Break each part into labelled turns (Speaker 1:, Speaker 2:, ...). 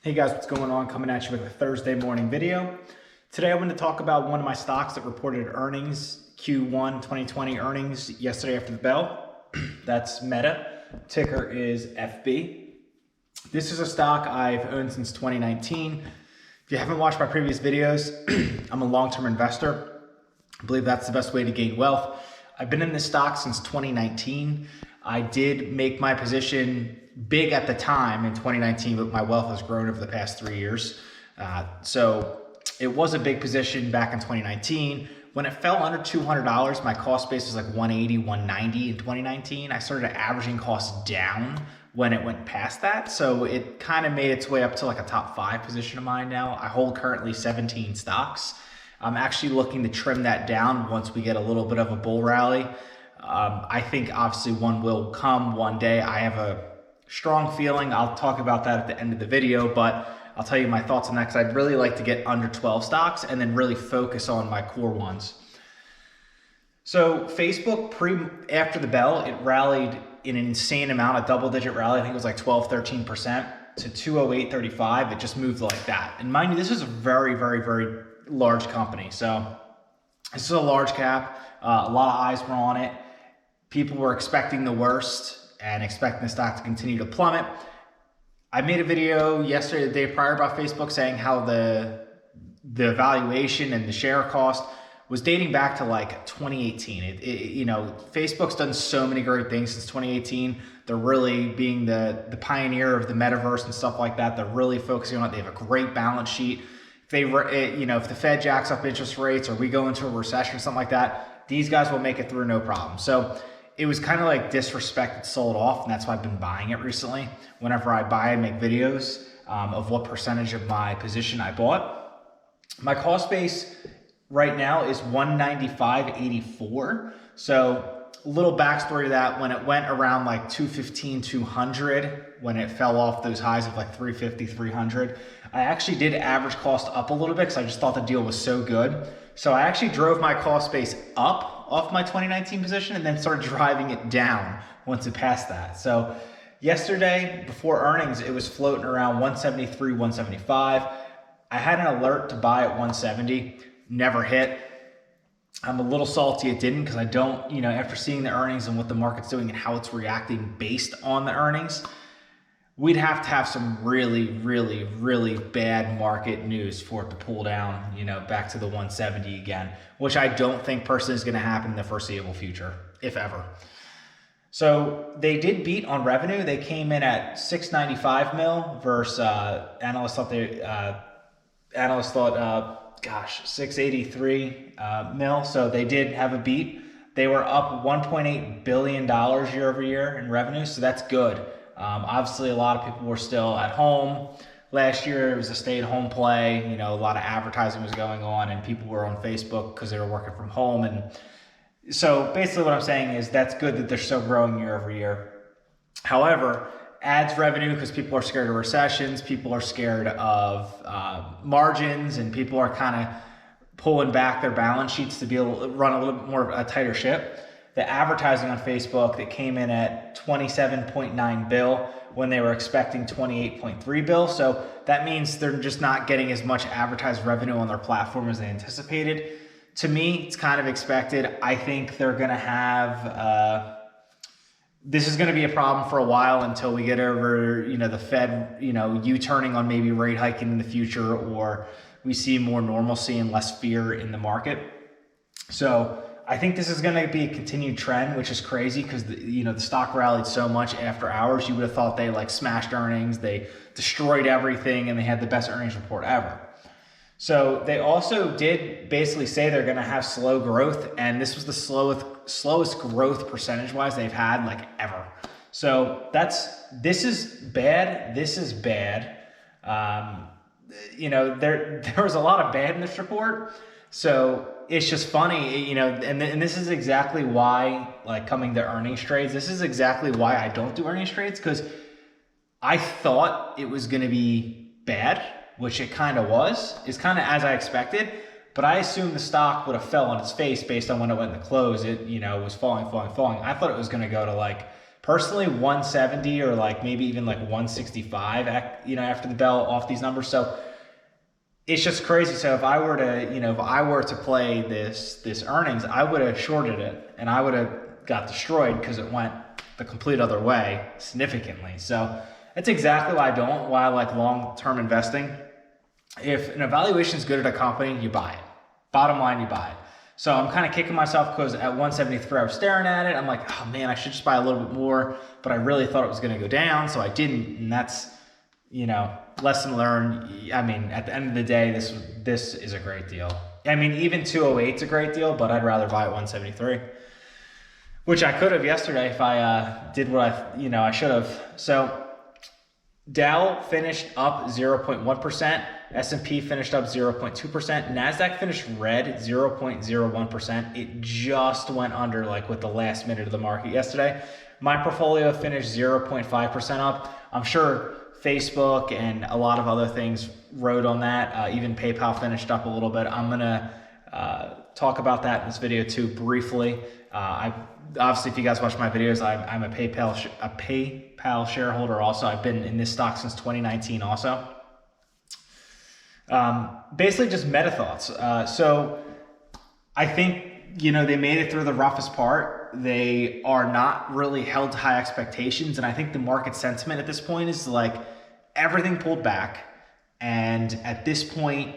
Speaker 1: Hey guys, what's going on? Coming at you with a Thursday morning video. Today I'm going to talk about one of my stocks that reported earnings, Q1 2020 earnings yesterday after the bell. That's Meta. Ticker is FB. This is a stock I've owned since 2019. If you haven't watched my previous videos, I'm a long-term investor. I believe that's the best way to gain wealth. I've been in this stock since 2019. I did make my position big at the time in 2019, but my wealth has grown over the past 3 years. So it was a big position back in 2019. When it fell under $200, my cost base was like 180, 190 in 2019. I started averaging costs down when it went past that. So it kind of made its way up to like a top 5 position of mine now. I hold currently 17 stocks. I'm actually looking to trim that down once we get a little bit of a bull rally. I think obviously one will come one day. I have a strong feeling. I'll talk about that at the end of the video, but I'll tell you my thoughts on that because I'd really like to get under 12 stocks and then really focus on my core ones. So Facebook, after the bell, it rallied in an insane amount, a double-digit rally. I think it was like 12, 13% to 208.35. It just moved like that. And mind you, this is a very, very, very large company. So this is a large cap. A lot of eyes were on it. People were expecting the worst and expecting the stock to continue to plummet. I made a video yesterday, the day prior, about Facebook saying how the valuation and the share cost was dating back to like 2018. Facebook's done so many great things since 2018. They're really being the pioneer of the metaverse and stuff like that. They're really focusing on it. They have a great balance sheet. If the Fed jacks up interest rates or we go into a recession or something like that, these guys will make it through no problem. So it was kind of like disrespected, sold off, and that's why I've been buying it recently. Whenever I buy, I make videos of what percentage of my position I bought. My cost base right now is 195.84. So a little backstory to that, when it went around like 215, 200, when it fell off those highs of like 350, 300, I actually did average cost up a little bit because I just thought the deal was so good. So I actually drove my cost base up off my 2019 position and then started driving it down once it passed that. So yesterday, before earnings, it was floating around 173, 175. I had an alert to buy at 170, never hit. I'm a little salty it didn't because I don't, after seeing the earnings and what the market's doing and how it's reacting based on the earnings, we'd have to have some really, really, really bad market news for it to pull down, back to the 170 again, which I don't think personally is going to happen in the foreseeable future, if ever. So they did beat on revenue. They came in at 695 mil versus analysts thought 683 mil. So they did have a beat. They were up $1.8 billion year over year in revenue. So that's good. Obviously, a lot of people were still at home. Last year, it was a stay-at-home play. A lot of advertising was going on, and people were on Facebook because they were working from home. And so basically what I'm saying is that's good that they're still growing year over year. However, ads revenue, because people are scared of recessions, people are scared of margins, and people are kind of pulling back their balance sheets to be able to run a little bit more of a tighter ship. The advertising on Facebook that came in at 27.9 bill when they were expecting 28.3 bill. So that means they're just not getting as much advertised revenue on their platform as they anticipated. To me, it's kind of expected. I think they're going to have, this is going to be a problem for a while until we get over, the Fed, U-turning on maybe rate hiking in the future, or we see more normalcy and less fear in the market. So I think this is going to be a continued trend, which is crazy because the stock rallied so much after hours. You would have thought they smashed earnings, they destroyed everything, and they had the best earnings report ever. So they also did basically say they're going to have slow growth, and this was the slowest growth percentage-wise they've had ever. So this is bad. This is bad. There was a lot of bad in this report. So it's just funny, and this is exactly why, coming to earnings trades, this is exactly why I don't do earnings trades, because I thought it was going to be bad, which it kind of was. It's kind of as I expected, but I assumed the stock would have fell on its face based on when it went to close. It, was falling. I thought it was going to go to Personally, 170 or like maybe even like 165, after the bell off these numbers. So it's just crazy. So if I were to play this earnings, I would have shorted it and I would have got destroyed because it went the complete other way significantly. So that's exactly why I like long-term investing. If an evaluation is good at a company, you buy it. Bottom line, you buy it. So I'm kind of kicking myself because at 173, I was staring at it. I'm like, oh man, I should just buy a little bit more, but I really thought it was going to go down, so I didn't. And that's, lesson learned. I mean, at the end of the day, this is a great deal. I mean, even 208 is a great deal, but I'd rather buy at 173, which I could have yesterday if I did what I should have. So Dow finished up 0.1%, S&P finished up 0.2%, NASDAQ finished red 0.01%. It just went under like with the last minute of the market yesterday. My portfolio finished 0.5% up. I'm sure Facebook and a lot of other things rode on that. Even PayPal finished up a little bit. I'm gonna talk about that in this video too briefly. Obviously, if you guys watch my videos, I'm a PayPal shareholder also. I've been in this stock since 2019 also. Basically just meta thoughts. So I think, they made it through the roughest part. They are not really held to high expectations. And I think the market sentiment at this point is like everything pulled back. And at this point,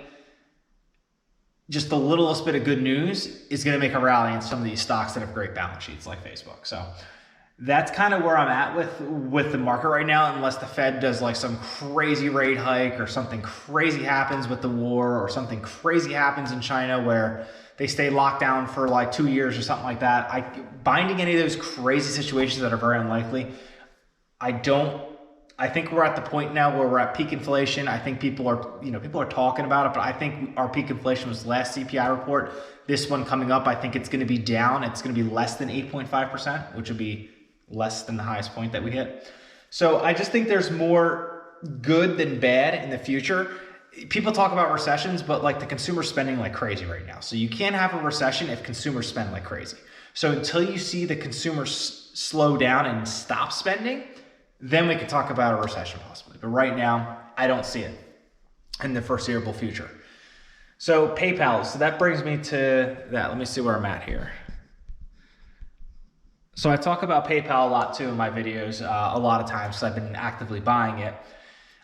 Speaker 1: just the littlest bit of good news is going to make a rally in some of these stocks that have great balance sheets like Facebook. So that's kind of where I'm at with the market right now, unless the Fed does like some crazy rate hike or something crazy happens with the war or something crazy happens in China where they stay locked down for like 2 years or something like that. Binding any of those crazy situations that are very unlikely, I think we're at the point now where we're at peak inflation. I think people are talking about it, but I think our peak inflation was last CPI report. This one coming up, I think it's going to be down. It's going to be less than 8.5%, which would be less than the highest point that we hit. So I just think there's more good than bad in the future. People talk about recessions, but like the consumer's spending like crazy right now. So you can't have a recession if consumers spend like crazy. So until you see the consumers slow down and stop spending, then we could talk about a recession possibly. But right now, I don't see it in the foreseeable future. So PayPal, so that brings me to that. Let me see where I'm at here. So I talk about PayPal a lot too in my videos, a lot of times because I've been actively buying it.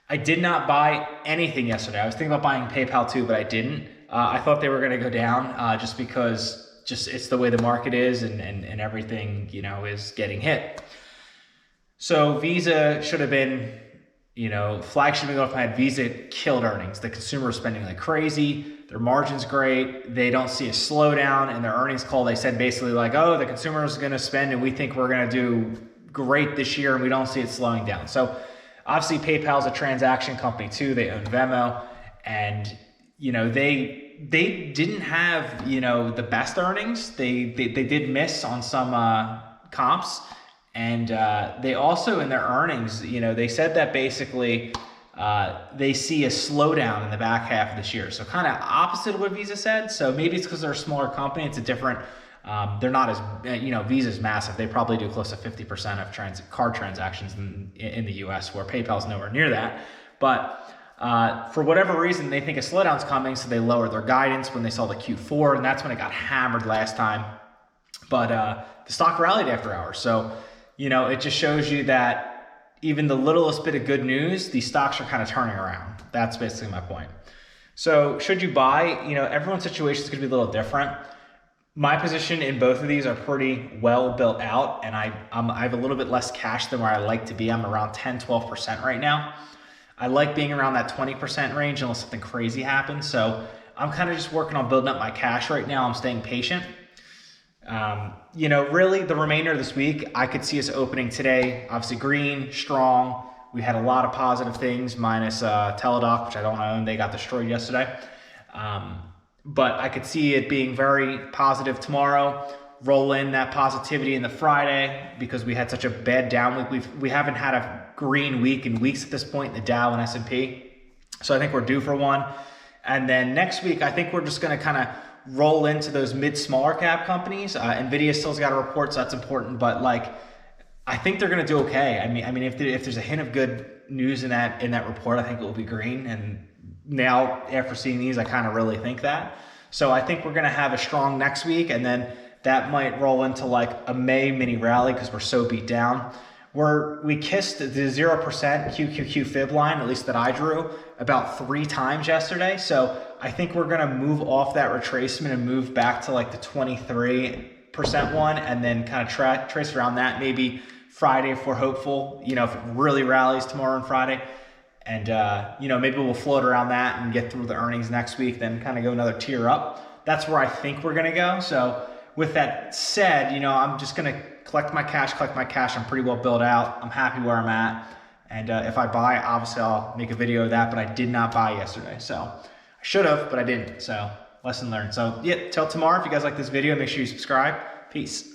Speaker 1: I did not buy anything yesterday. I was thinking about buying PayPal too, but I didn't. I thought they were going to go down just because it's the way the market is and everything, is getting hit. So Visa should have been, flag should have been going off my head. Visa killed earnings. The consumer is spending like crazy. Their margin's great. They don't see a slowdown in their earnings call. They said basically like, oh, the consumer is going to spend and we think we're going to do great this year and we don't see it slowing down. So obviously PayPal's a transaction company too. They own Venmo and, they didn't have, the best earnings. They did miss on some comps. And they also in their earnings, they said that basically they see a slowdown in the back half of this year. So kind of opposite of what Visa said. So maybe it's because they're a smaller company. It's a different, they're not as, Visa's massive. They probably do close to 50% of card transactions in the US, where PayPal's nowhere near that. But for whatever reason, they think a slowdown's coming. So they lowered their guidance when they saw the Q4. And that's when it got hammered last time. But the stock rallied after hours. So, it just shows you that even the littlest bit of good news, these stocks are kind of turning around. That's basically my point. So should you buy? Everyone's situation is going to be a little different. My position in both of these are pretty well built out, and I have a little bit less cash than where I like to be. I'm around 10-12% right now. I like being around that 20% range unless something crazy happens. So I'm kind of just working on building up my cash right now. I'm staying patient. Really the remainder of this week, I could see us opening today, obviously green, strong. We had a lot of positive things minus Teladoc, which I don't own. They got destroyed yesterday. But I could see it being very positive tomorrow. Roll in that positivity in the Friday because we had such a bad down week. We haven't had a green week in weeks at this point, the Dow and S&P. So I think we're due for one. And then next week, I think we're just going to kind of roll into those smaller cap companies. Nvidia still's got a report, so that's important. But like I think they're going to do okay. I mean, if there's a hint of good news in that report, I think it will be green. And now after seeing these, I kind of really think that. So I think we're going to have a strong next week, and then that might roll into like a May mini rally because we're so beat down. We kissed the 0% QQQ fib line, at least that I drew, about 3 times yesterday. So I think we're going to move off that retracement and move back to like the 23% one, and then kind of trace around that maybe Friday if we're hopeful, you know, if it really rallies tomorrow and Friday. And, you know, maybe we'll float around that and get through the earnings next week, then kind of go another tier up. That's where I think we're going to go. So with that said, you know, I'm just going to collect my cash. I'm pretty well built out. I'm happy where I'm at. And if I buy, obviously I'll make a video of that, but I did not buy yesterday. So I should have, but I didn't. So lesson learned. So yeah, till tomorrow, if you guys like this video, make sure you subscribe. Peace.